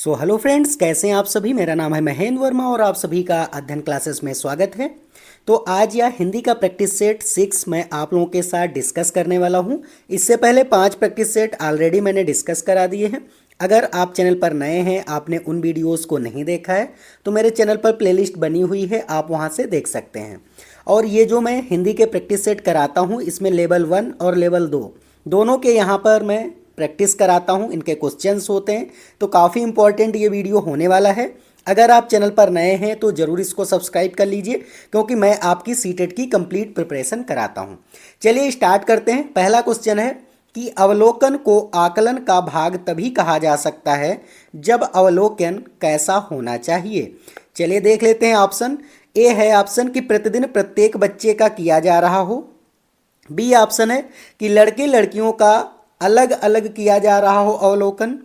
Hello friends, कैसे हैं आप सभी। मेरा नाम है महेंद्र वर्मा और आप सभी का अध्ययन क्लासेस में स्वागत है। तो आज यह हिंदी का प्रैक्टिस सेट 6 मैं आप लोगों के साथ डिस्कस करने वाला हूं। इससे पहले 5 प्रैक्टिस सेट ऑलरेडी मैंने डिस्कस करा दिए हैं। अगर आप चैनल पर नए हैं, आपने उन वीडियोस को नहीं देखा है तो मेरे चैनल पर प्लेलिस्ट बनी हुई है, आप वहां से देख सकते हैं। और ये जो मैं हिंदी के प्रैक्टिस सेट कराता हूँ, इसमें लेवल 1 और लेवल 2 दोनों के यहाँ पर मैं प्रैक्टिस कराता हूं। इनके क्वेश्चंस होते हैं, तो काफ़ी इंपॉर्टेंट ये वीडियो होने वाला है। अगर आप चैनल पर नए हैं तो ज़रूर इसको सब्सक्राइब कर लीजिए, क्योंकि मैं आपकी सीटेट की कंप्लीट प्रिपरेशन कराता हूं। चलिए स्टार्ट करते हैं। पहला क्वेश्चन है कि अवलोकन को आकलन का भाग तभी कहा जा सकता है जब अवलोकन कैसा होना चाहिए। चलिए देख लेते हैं। ऑप्शन ए है ऑप्शन कि प्रतिदिन प्रत्येक बच्चे का किया जा रहा हो। बी ऑप्शन है कि लड़के लड़कियों का अलग अलग किया जा रहा हो अवलोकन।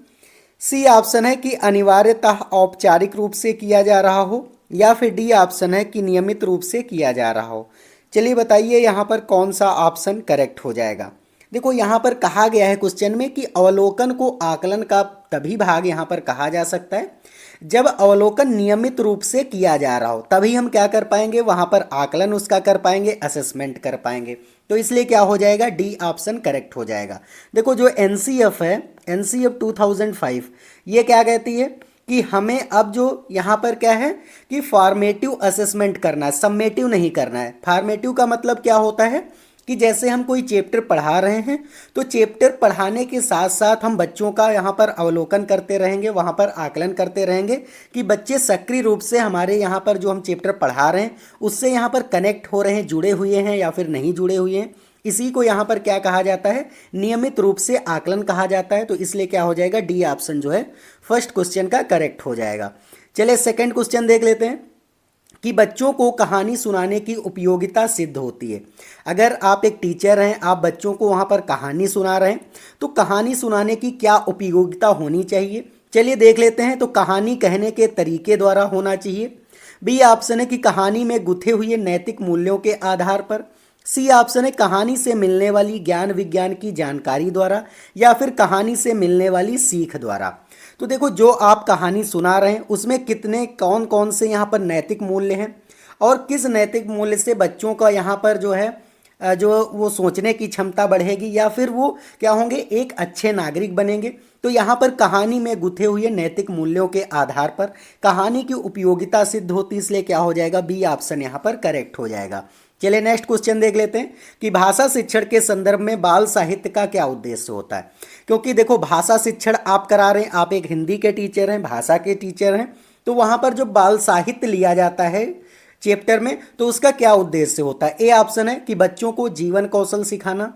सी ऑप्शन है कि अनिवार्यतः औपचारिक रूप से किया जा रहा हो, या फिर डी ऑप्शन है कि नियमित रूप से किया जा रहा हो। चलिए बताइए यहाँ पर कौन सा ऑप्शन करेक्ट हो जाएगा। देखो यहाँ पर कहा गया है क्वेश्चन में कि अवलोकन को आकलन का तभी भाग यहाँ पर कहा जा सकता है जब अवलोकन नियमित रूप से किया जा रहा हो, तभी हम क्या कर पाएंगे, वहां पर आकलन उसका कर पाएंगे, असेसमेंट कर पाएंगे। तो इसलिए क्या हो जाएगा, डी ऑप्शन करेक्ट हो जाएगा। देखो जो एनसीएफ है, एनसीएफ 2005, ये क्या कहती है कि हमें अब जो यहाँ पर क्या है कि फॉर्मेटिव असेसमेंट करना है, सम्मेटिव नहीं करना है। फॉर्मेटिव का मतलब क्या होता है कि जैसे हम कोई चैप्टर पढ़ा रहे हैं तो चैप्टर पढ़ाने के साथ साथ हम बच्चों का यहाँ पर अवलोकन करते रहेंगे, वहाँ पर आकलन करते रहेंगे कि बच्चे सक्रिय रूप से हमारे यहाँ पर जो हम चैप्टर पढ़ा रहे हैं उससे यहाँ पर कनेक्ट हो रहे हैं, जुड़े हुए हैं या फिर नहीं जुड़े हुए हैं। इसी को यहाँ पर क्या कहा जाता है, नियमित रूप से आकलन कहा जाता है। तो इसलिए क्या हो जाएगा, डी ऑप्शन जो है फर्स्ट क्वेश्चन का करेक्ट हो जाएगा। चलिए सेकेंड क्वेश्चन देख लेते हैं कि बच्चों को कहानी सुनाने की उपयोगिता सिद्ध होती है। अगर आप एक टीचर हैं, आप बच्चों को वहाँ पर कहानी सुना रहे हैं, तो कहानी सुनाने की क्या उपयोगिता होनी चाहिए। चलिए देख लेते हैं। तो कहानी कहने के तरीके द्वारा होना चाहिए। बी ऑप्शन है कि कहानी में गुथे हुए नैतिक मूल्यों के आधार पर। सी ऑप्शन है कहानी से मिलने वाली ज्ञान विज्ञान की जानकारी द्वारा, या फिर कहानी से मिलने वाली सीख द्वारा। तो देखो जो आप कहानी सुना रहे हैं उसमें कितने कौन कौन से यहाँ पर नैतिक मूल्य हैं और किस नैतिक मूल्य से बच्चों का यहाँ पर जो है जो वो सोचने की क्षमता बढ़ेगी, या फिर वो क्या होंगे, एक अच्छे नागरिक बनेंगे। तो यहाँ पर कहानी में गुथे हुए नैतिक मूल्यों के आधार पर कहानी की उपयोगिता सिद्ध होती, इसलिए क्या हो जाएगा, बी ऑप्शन यहाँ पर करेक्ट हो जाएगा। चलिए नेक्स्ट क्वेश्चन देख लेते हैं कि भाषा शिक्षण के संदर्भ में बाल साहित्य का क्या उद्देश्य होता है। क्योंकि देखो भाषा शिक्षण आप करा रहे हैं, आप एक हिंदी के टीचर हैं, भाषा के टीचर हैं, तो वहाँ पर जो बाल साहित्य लिया जाता है चैप्टर में, तो उसका क्या उद्देश्य होता है। ए ऑप्शन है कि बच्चों को जीवन कौशल सिखाना।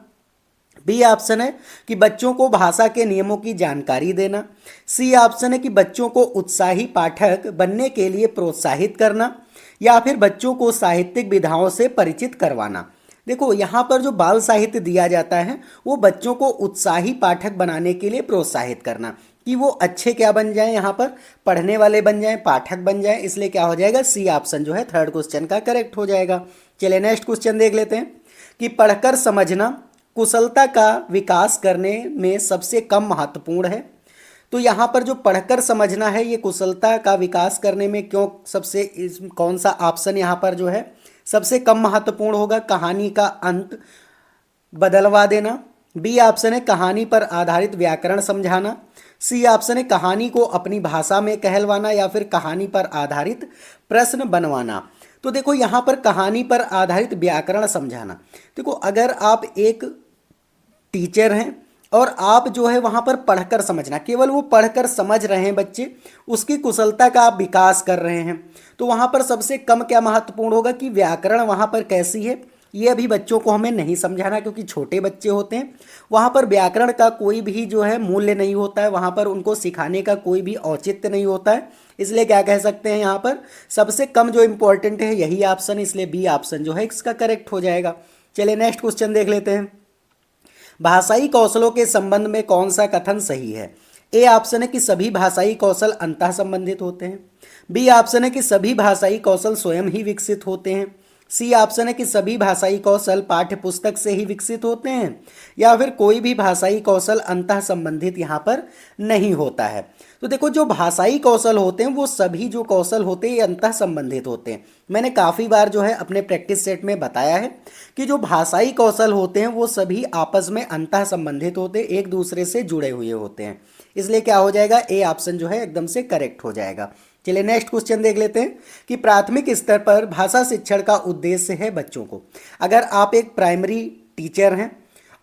बी ऑप्शन है कि बच्चों को भाषा के नियमों की जानकारी देना। सी ऑप्शन है कि बच्चों को उत्साही पाठक बनने के लिए प्रोत्साहित करना, या फिर बच्चों को साहित्यिक विधाओं से परिचित करवाना। देखो यहाँ पर जो बाल साहित्य दिया जाता है वो बच्चों को उत्साही पाठक बनाने के लिए प्रोत्साहित करना, कि वो अच्छे क्या बन जाएं, यहाँ पर पढ़ने वाले बन जाएं, पाठक बन जाएं। इसलिए क्या हो जाएगा, सी ऑप्शन जो है थर्ड क्वेश्चन का करेक्ट हो जाएगा। चलिए नेक्स्ट क्वेश्चन देख लेते हैं कि पढ़कर समझना कुशलता का विकास करने में सबसे कम महत्वपूर्ण है। तो यहाँ पर जो पढ़कर समझना है ये कुशलता का विकास करने में क्यों सबसे कौन सा ऑप्शन यहाँ पर जो है सबसे कम महत्वपूर्ण होगा, कहानी का अंत बदलवा देना। बी ऑप्शन है कहानी पर आधारित व्याकरण समझाना। सी ऑप्शन है कहानी को अपनी भाषा में कहलवाना, या फिर कहानी पर आधारित प्रश्न बनवाना। तो देखो यहाँ पर कहानी पर आधारित व्याकरण समझाना, देखो अगर आप एक टीचर हैं और आप जो है वहाँ पर पढ़कर समझना, केवल वो पढ़कर समझ रहे हैं बच्चे, उसकी कुशलता का आप विकास कर रहे हैं, तो वहाँ पर सबसे कम क्या महत्वपूर्ण होगा कि व्याकरण वहाँ पर कैसी है, ये अभी बच्चों को हमें नहीं समझाना, क्योंकि छोटे बच्चे होते हैं। वहाँ पर व्याकरण का कोई भी जो है मूल्य नहीं होता है, वहाँ पर उनको सिखाने का कोई भी औचित्य नहीं होता है। इसलिए क्या कह सकते हैं, यहाँ पर सबसे कम जो इम्पोर्टेंट है यही ऑप्शन, इसलिए बी ऑप्शन जो है इसका करेक्ट हो जाएगा। चलिए नेक्स्ट क्वेश्चन देख लेते हैं। भाषाई कौशलों के संबंध में कौन सा कथन सही है। ए ऑप्शन है कि सभी भाषाई कौशल अंतः संबंधित होते हैं। बी ऑप्शन है कि सभी भाषाई कौशल स्वयं ही विकसित होते हैं। सी ऑप्शन है कि सभी भाषाई कौशल पाठ्य पुस्तक से ही विकसित होते हैं, या फिर कोई भी भाषाई कौशल अंतः संबंधित यहाँ पर नहीं होता है। तो देखो जो भाषाई कौशल होते हैं वो सभी जो कौशल होते हैं ये अंतः संबंधित होते हैं। मैंने काफ़ी बार जो है अपने प्रैक्टिस सेट में बताया है कि जो भाषाई कौशल होते हैं वो सभी आपस में अंतः संबंधित होते हैं, एक दूसरे से जुड़े हुए होते हैं। इसलिए क्या हो जाएगा, ए ऑप्शन जो है एकदम से करेक्ट हो जाएगा। चलिए नेक्स्ट क्वेश्चन देख लेते हैं कि प्राथमिक स्तर पर भाषा शिक्षण का उद्देश्य है बच्चों को। अगर आप एक प्राइमरी टीचर हैं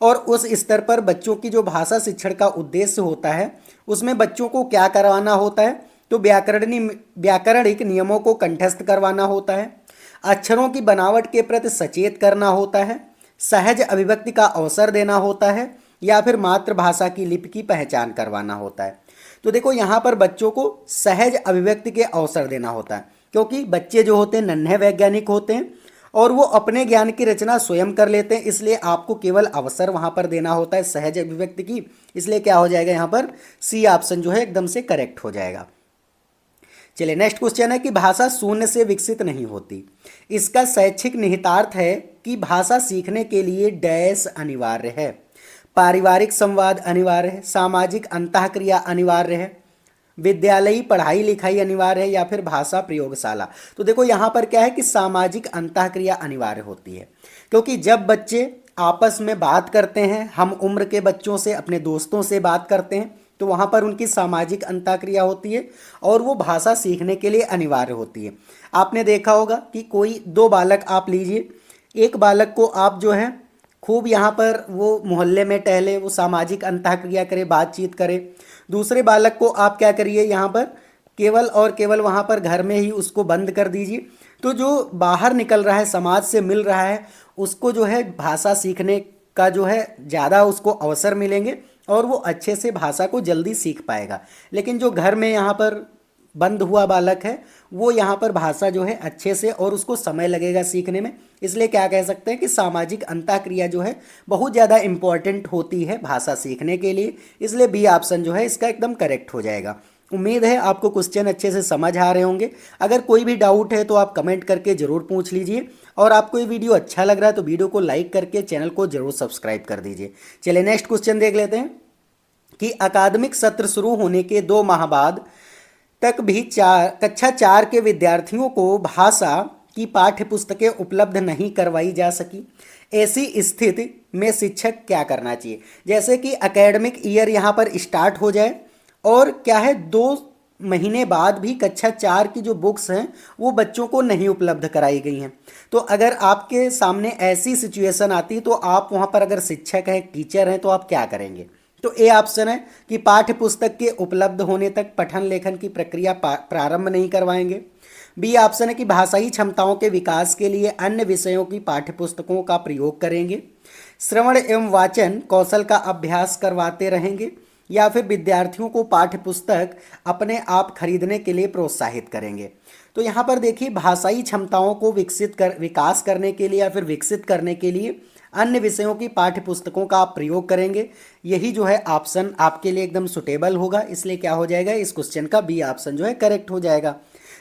और उस स्तर पर बच्चों की जो भाषा शिक्षण का उद्देश्य होता है उसमें बच्चों को क्या करवाना होता है, तो व्याकरणिक नियमों को कंठस्थ करवाना होता है, अक्षरों की बनावट के प्रति सचेत करना होता है, सहज अभिव्यक्ति का अवसर देना होता है, या फिर मातृभाषा की लिपि की पहचान करवाना होता है। तो देखो यहाँ पर बच्चों को सहज अभिव्यक्ति के अवसर देना होता है, क्योंकि बच्चे जो होते हैं नन्हे वैज्ञानिक होते हैं और वो अपने ज्ञान की रचना स्वयं कर लेते हैं, इसलिए आपको केवल अवसर वहाँ पर देना होता है सहज अभिव्यक्ति की। इसलिए क्या हो जाएगा यहाँ पर, सी ऑप्शन जो है एकदम से करेक्ट हो जाएगा। चलिए नेक्स्ट क्वेश्चन है कि भाषा शून्य से विकसित नहीं होती। इसका शैक्षिक निहितार्थ है कि भाषा सीखने के लिए डैश अनिवार्य है, पारिवारिक संवाद अनिवार्य है, सामाजिक अंतःक्रिया अनिवार्य है, विद्यालयी पढ़ाई लिखाई अनिवार्य है, या फिर भाषा प्रयोगशाला। तो देखो यहाँ पर क्या है कि सामाजिक अंतःक्रिया अनिवार्य होती है, क्योंकि जब बच्चे आपस में बात करते हैं, हम उम्र के बच्चों से अपने दोस्तों से बात करते हैं, तो वहाँ पर उनकी सामाजिक अंतःक्रिया होती है और वो भाषा सीखने के लिए अनिवार्य होती है। आपने देखा होगा कि कोई दो बालक आप लीजिए, एक बालक को आप जो है खूब यहाँ पर वो मोहल्ले में टहले, वो सामाजिक अंतःक्रिया करे, बातचीत करे। दूसरे बालक को आप क्या करिए, यहाँ पर केवल और केवल वहाँ पर घर में ही उसको बंद कर दीजिए। तो जो बाहर निकल रहा है, समाज से मिल रहा है, उसको जो है भाषा सीखने का जो है ज़्यादा उसको अवसर मिलेंगे और वो अच्छे से भाषा को जल्दी सीख पाएगा। लेकिन जो घर में यहाँ पर बंद हुआ बालक है वो यहाँ पर भाषा जो है अच्छे से, और उसको समय लगेगा सीखने में। इसलिए क्या कह सकते हैं कि सामाजिक अंतःक्रिया जो है बहुत ज़्यादा इम्पॉर्टेंट होती है भाषा सीखने के लिए। इसलिए बी ऑप्शन जो है इसका एकदम करेक्ट हो जाएगा। उम्मीद है आपको क्वेश्चन अच्छे से समझ आ रहे होंगे। अगर कोई भी डाउट है तो आप कमेंट करके ज़रूर पूछ लीजिए, और आपको ये वीडियो अच्छा लग रहा है तो वीडियो को लाइक करके चैनल को ज़रूर सब्सक्राइब कर दीजिए। चलिए नेक्स्ट क्वेश्चन देख लेते हैं कि अकादमिक सत्र शुरू होने के 2 माह बाद तक भी कक्षा 4 के विद्यार्थियों को भाषा की पाठ्य पुस्तकें उपलब्ध नहीं करवाई जा सकी। ऐसी स्थिति में शिक्षक क्या करना चाहिए। जैसे कि एकेडमिक ईयर यहाँ पर स्टार्ट हो जाए और क्या है 2 महीने बाद भी कक्षा 4 की जो बुक्स हैं वो बच्चों को नहीं उपलब्ध कराई गई हैं। तो अगर आपके सामने ऐसी सिचुएशन आती है तो आप वहाँ पर अगर शिक्षक हैं, टीचर हैं, तो आप क्या करेंगे। तो ए ऑप्शन है कि पाठ्य पुस्तक के उपलब्ध होने तक पठन लेखन की प्रक्रिया प्रारंभ नहीं करवाएंगे। बी ऑप्शन है कि भाषाई क्षमताओं के विकास के लिए अन्य विषयों की पाठ्य पुस्तकों का प्रयोग करेंगे। श्रवण एवं वाचन कौशल का अभ्यास करवाते रहेंगे, या फिर विद्यार्थियों को पाठ्य पुस्तक अपने आप खरीदने के लिए प्रोत्साहित करेंगे। तो यहाँ पर देखिए भाषाई क्षमताओं को विकास करने के लिए या फिर विकसित करने के लिए अन्य विषयों की पाठ्य पुस्तकों का आप प्रयोग करेंगे। यही जो है ऑप्शन आपके लिए एकदम सुटेबल होगा। इसलिए क्या हो जाएगा, इस क्वेश्चन का बी ऑप्शन जो है करेक्ट हो जाएगा।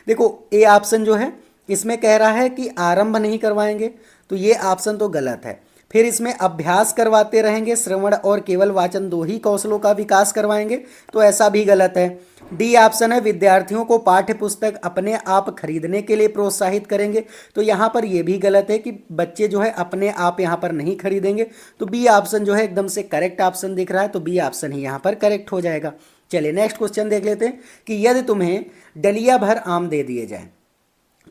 देखो ए ऑप्शन जो है इसमें कह रहा है कि आरंभ नहीं करवाएंगे, तो ये ऑप्शन तो गलत है। फिर इसमें अभ्यास करवाते रहेंगे, श्रवण और केवल वाचन 2 ही कौशलों का विकास करवाएंगे, तो ऐसा भी गलत है। डी ऑप्शन है विद्यार्थियों को पाठ्य पुस्तक अपने आप खरीदने के लिए प्रोत्साहित करेंगे, तो यहाँ पर यह भी गलत है कि बच्चे जो है अपने आप यहाँ पर नहीं खरीदेंगे। तो बी ऑप्शन जो है एकदम से करेक्ट ऑप्शन दिख रहा है, तो बी ऑप्शन ही यहाँ पर करेक्ट हो जाएगा। चलिए नेक्स्ट क्वेश्चन देख लेते हैं कि यदि तुम्हें डलिया भर आम दे दिए जाए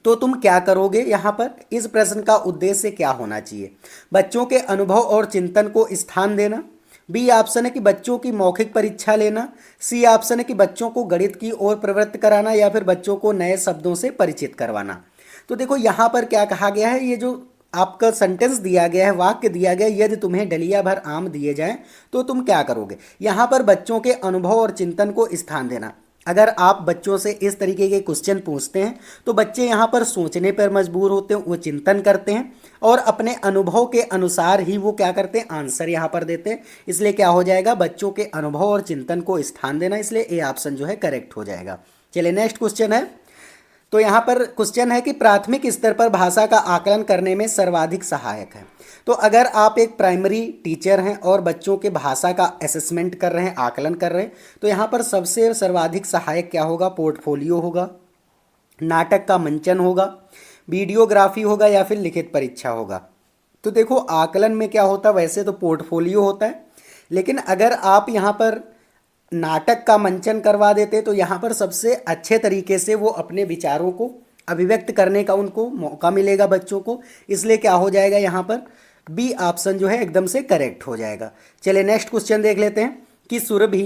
तो तुम क्या करोगे। यहाँ पर इस प्रश्न का उद्देश्य क्या होना चाहिए। बच्चों के अनुभव और चिंतन को स्थान देना। बी ऑप्शन है कि बच्चों की मौखिक परीक्षा लेना। सी ऑप्शन है कि बच्चों को गणित की ओर प्रवृत्त कराना, या फिर बच्चों को नए शब्दों से परिचित करवाना। तो देखो यहाँ पर क्या कहा गया है, ये जो आपका सेंटेंस दिया गया है, वाक्य दिया गया है, यदि तुम्हें डलिया भर आम दिए जाएं तो तुम क्या करोगे। यहाँ पर बच्चों के अनुभव और चिंतन को स्थान देना। अगर आप बच्चों से इस तरीके के क्वेश्चन पूछते हैं तो बच्चे यहाँ पर सोचने पर मजबूर होते हैं, वो चिंतन करते हैं और अपने अनुभव के अनुसार ही वो क्या करते हैं, आंसर यहाँ पर देते हैं। इसलिए क्या हो जाएगा, बच्चों के अनुभव और चिंतन को स्थान देना। इसलिए ए ऑप्शन जो है करेक्ट हो जाएगा। चलिए नेक्स्ट क्वेश्चन है तो यहाँ पर क्वेश्चन है कि प्राथमिक स्तर पर भाषा का आकलन करने में सर्वाधिक सहायक है। तो अगर आप एक प्राइमरी टीचर हैं और बच्चों के भाषा का असेसमेंट कर रहे हैं, आकलन कर रहे हैं, तो यहाँ पर सबसे सर्वाधिक सहायक क्या होगा? पोर्टफोलियो होगा, नाटक का मंचन होगा, वीडियोग्राफी होगा या फिर लिखित परीक्षा होगा। तो देखो आकलन में क्या होता है, वैसे तो पोर्टफोलियो होता है, लेकिन अगर आप यहाँ पर नाटक का मंचन करवा देते तो यहाँ पर सबसे अच्छे तरीके से वो अपने विचारों को अभिव्यक्त करने का उनको मौका मिलेगा बच्चों को। इसलिए क्या हो जाएगा, यहाँ पर बी ऑप्शन जो है एकदम से करेक्ट हो जाएगा। चलिए नेक्स्ट क्वेश्चन देख लेते हैं कि सुरभि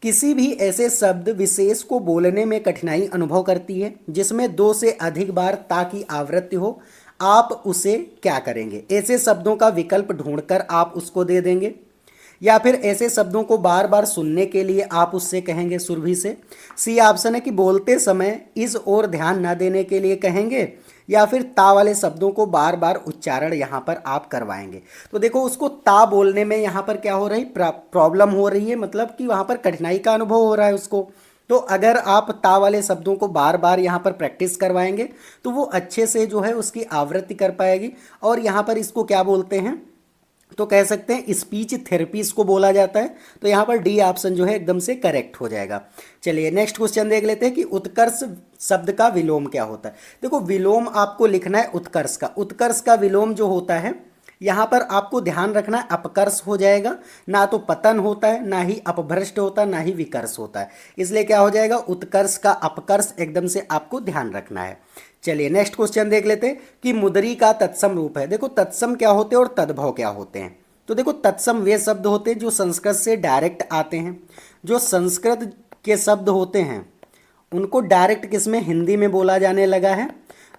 किसी भी ऐसे शब्द विशेष को बोलने में कठिनाई अनुभव करती है जिसमें 2 से अधिक बार ता की आवृत्ति हो, आप उसे क्या करेंगे? ऐसे शब्दों का विकल्प ढूंढकर आप उसको दे देंगे, या फिर ऐसे शब्दों को बार बार सुनने के लिए आप उससे कहेंगे सुरभि से। सी ऑप्शन है कि बोलते समय इस ओर ध्यान न देने के लिए कहेंगे, या फिर ता वाले शब्दों को बार बार उच्चारण यहाँ पर आप करवाएंगे। तो देखो उसको ता बोलने में यहाँ पर क्या हो रही, प्रॉब्लम हो रही है, मतलब कि वहाँ पर कठिनाई का अनुभव हो रहा है उसको। तो अगर आप ता वाले शब्दों को बार बार यहाँ पर प्रैक्टिस करवाएंगे तो वो अच्छे से जो है उसकी आवृत्ति कर पाएगी। और यहाँ पर इसको क्या बोलते हैं, तो कह सकते हैं स्पीच थेरेपी इसको बोला जाता है। तो यहाँ पर डी ऑप्शन जो है एकदम से करेक्ट हो जाएगा। चलिए नेक्स्ट क्वेश्चन देख लेते हैं कि उत्कर्ष शब्द का विलोम क्या होता है। देखो विलोम आपको लिखना है उत्कर्ष का। उत्कर्ष का विलोम जो होता है यहाँ पर आपको ध्यान रखना है अपकर्ष हो जाएगा, ना तो पतन होता है, ना ही अपभ्रष्ट होता है, ना ही विकर्ष होता है। इसलिए क्या हो जाएगा, उत्कर्ष का अपकर्ष एकदम से आपको ध्यान रखना है। चलिए नेक्स्ट क्वेश्चन देख लेते हैं कि मुद्री का तत्सम रूप है। देखो तत्सम क्या होते हैं और तद्भव क्या होते हैं। तो देखो तत्सम वे शब्द होते हैं जो संस्कृत से डायरेक्ट आते हैं। जो संस्कृत के शब्द होते हैं उनको डायरेक्ट किसमें, हिंदी में बोला जाने लगा है,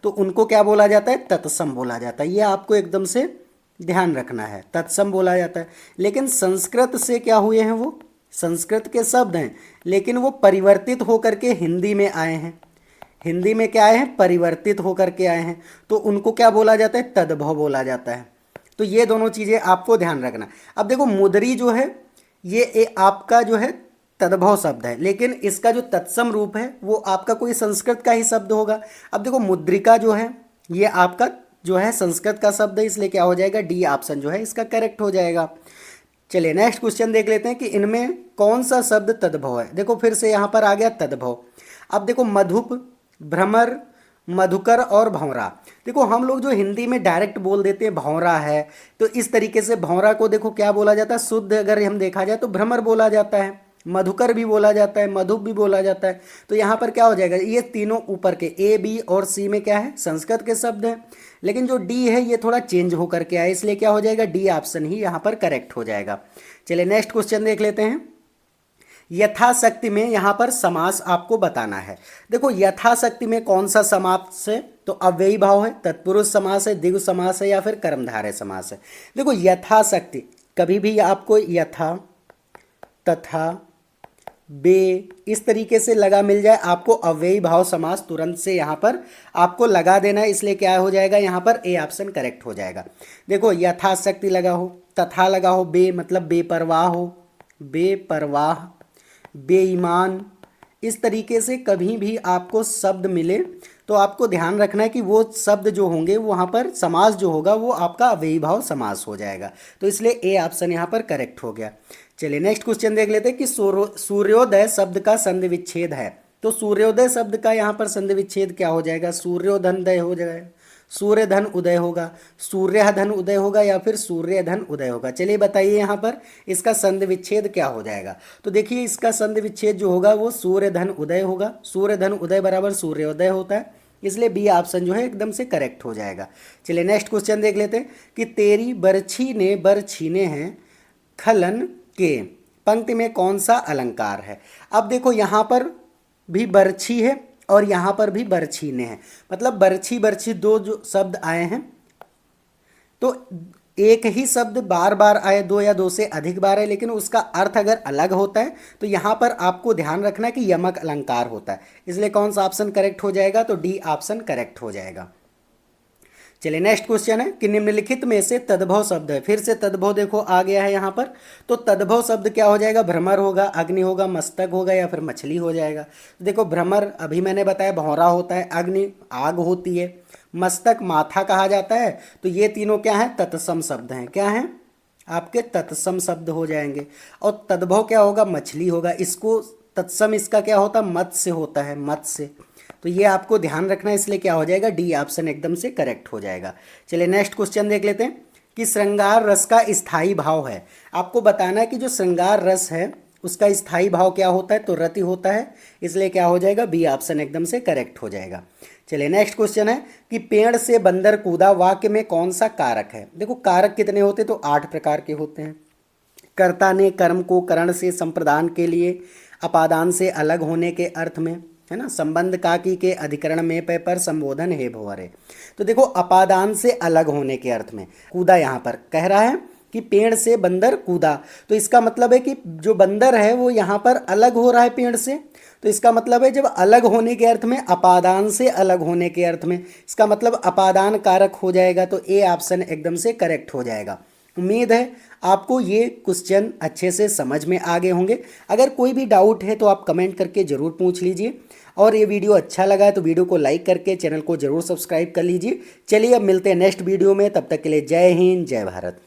तो उनको क्या बोला जाता है, तत्सम बोला जाता है। ये आपको एकदम से ध्यान रखना है, तत्सम बोला जाता है। लेकिन संस्कृत से क्या हुए हैं, वो संस्कृत के शब्द हैं लेकिन वो परिवर्तित होकर के हिंदी में आए हैं। हिंदी में क्या आए हैं, परिवर्तित होकर के आए हैं, तो उनको क्या बोला जाता है, तद्भव बोला जाता है। तो ये दोनों चीज़ें आपको ध्यान रखना। अब देखो मुद्री जो है ये आपका जो है तद्भव शब्द है, लेकिन इसका जो तत्सम रूप है वो आपका कोई संस्कृत का ही शब्द होगा। अब देखो मुद्रिका जो है ये आपका जो है संस्कृत का शब्द है, इसलिए क्या हो जाएगा, डी ऑप्शन जो है इसका करेक्ट हो जाएगा। चलिए नेक्स्ट क्वेश्चन देख लेते हैं कि इनमें कौन सा शब्द तद्भव है। देखो फिर से यहाँ पर आ गया तद्भव। अब देखो मधुप, भ्रमर, मधुकर और भंवरा। देखो हम लोग जो हिंदी में डायरेक्ट बोल देते हैं भंवरा है, तो इस तरीके से भंवरा को देखो क्या बोला जाता है, शुद्ध अगर हम देखा जाए तो भ्रमर बोला जाता है, मधुकर भी बोला जाता है, मधुप भी बोला जाता है। तो यहाँ पर क्या हो जाएगा, ये तीनों ऊपर के ए, बी और सी में क्या है, संस्कृत के शब्द हैं, लेकिन जो डी है ये थोड़ा चेंज होकर के आया, इसलिए क्या हो जाएगा, डी ऑप्शन ही यहाँ पर करेक्ट हो जाएगा। चलिए नेक्स्ट क्वेश्चन देख लेते हैं। यथाशक्ति में यहाँ पर समास आपको बताना है। देखो यथाशक्ति में कौन सा समास है, तो अव्ययी भाव है, तत्पुरुष समास है, द्विगु समास है या फिर कर्मधारय समास है। देखो यथाशक्ति कभी भी आपको यथा, तथा, बे इस तरीके से लगा मिल जाए, आपको अव्ययी भाव समास तुरंत से यहाँ पर आपको लगा देना है, इसलिए क्या हो जाएगा, यहाँ पर ए ऑप्शन करेक्ट हो जाएगा। देखो यथाशक्ति लगा हो, तथा लगा हो, बे मतलब बेपरवाह हो, बेपरवाह, बेईमान, इस तरीके से कभी भी आपको शब्द मिले तो आपको ध्यान रखना है कि वो शब्द जो होंगे वहाँ पर समास जो होगा वो आपका अव्ययी भाव समास हो जाएगा। तो इसलिए ए ऑप्शन यहाँ पर करेक्ट हो गया। चलिए नेक्स्ट क्वेश्चन देख लेते हैं कि सूर्योदय शब्द का संधि विच्छेद है। तो सूर्योदय शब्द का यहाँ पर संधि विच्छेद क्या हो जाएगा, सूर्योधनदय हो जाएगा, सूर्य धन उदय होगा, सूर्य धन उदय होगा या फिर सूर्य धन उदय होगा। चलिए बताइए यहाँ पर इसका संधि विच्छेद क्या हो जाएगा। तो देखिए इसका संधि विच्छेद जो होगा वो सूर्य धन उदय होगा। सूर्य धन उदय बराबर सूर्योदय होता है, इसलिए बी ऑप्शन जो है एकदम से करेक्ट हो जाएगा। चलिए नेक्स्ट क्वेश्चन देख लेते हैं कि तेरी बरछी ने बर छीने हैं खलन के पंक्ति में कौन सा अलंकार है। अब देखो यहाँ पर भी बरछी है और यहाँ पर भी बरछीने हैं, मतलब बरछी बरछी दो जो शब्द आए हैं, तो एक ही शब्द बार बार आए, दो या दो से अधिक बार है, लेकिन उसका अर्थ अगर अलग होता है तो यहाँ पर आपको ध्यान रखना है कि यमक अलंकार होता है, इसलिए कौन सा ऑप्शन करेक्ट हो जाएगा, तो डी ऑप्शन करेक्ट हो जाएगा। चलिए नेक्स्ट क्वेश्चन है कि निम्नलिखित में से तद्भव शब्द है। फिर से तद्भव देखो आ गया है यहाँ पर। तो तद्भव शब्द क्या हो जाएगा? भ्रमर होगा, अग्नि होगा, मस्तक होगा या फिर मछली हो जाएगा। तो देखो भ्रमर अभी मैंने बताया भौरा होता है, अग्नि आग होती है, मस्तक माथा कहा जाता है। तो ये तीनों क्या हैं? तत्सम शब्द हैं। क्या हैं? आपके तत्सम शब्द हो जाएंगे। और तद्भव क्या होगा? मछली होगा। इसको तत्सम इसका क्या होता है? मत्स्य होता है, मत्स्य। तो ये आपको ध्यान रखना है, इसलिए क्या हो जाएगा? डी ऑप्शन एकदम से करेक्ट हो जाएगा। चलिए नेक्स्ट क्वेश्चन देख लेते हैं कि श्रृंगार रस का स्थायी भाव है। आपको बताना है कि जो श्रृंगार रस है उसका स्थायी भाव क्या होता है? तो रति होता है, इसलिए क्या हो जाएगा? बी ऑप्शन एकदम से करेक्ट हो जाएगा। चलिए नेक्स्ट क्वेश्चन है कि पेड़ से बंदर कूदा वाक्य में कौन सा कारक है? देखो कारक कितने होते? तो 8 प्रकार के होते हैं। कर्ता ने कर्म को करण से संप्रदान के लिए, अपादान से अलग होने के अर्थ में, है ना, संबंध काकी के अधिकरण में पे पर संबोधन हे भुवरे। तो देखो अपादान से अलग होने के अर्थ में कूदा यहाँ पर कह रहा है कि पेड़ से बंदर कूदा। तो इसका मतलब है कि जो बंदर है वो यहाँ पर अलग हो रहा है पेड़ से। तो इसका मतलब है जब अलग होने के अर्थ में, अपादान से अलग होने के अर्थ में, इसका मतलब अपादान कारक हो जाएगा। तो ए ऑप्शन एकदम से करेक्ट हो जाएगा। उम्मीद है आपको ये क्वेश्चन अच्छे से समझ में आ गए होंगे। अगर कोई भी डाउट है तो आप कमेंट करके ज़रूर पूछ लीजिए। और ये वीडियो अच्छा लगा है तो वीडियो को लाइक करके चैनल को ज़रूर सब्सक्राइब कर लीजिए। चलिए अब मिलते हैं नेक्स्ट वीडियो में, तब तक के लिए जय हिंद, जय भारत।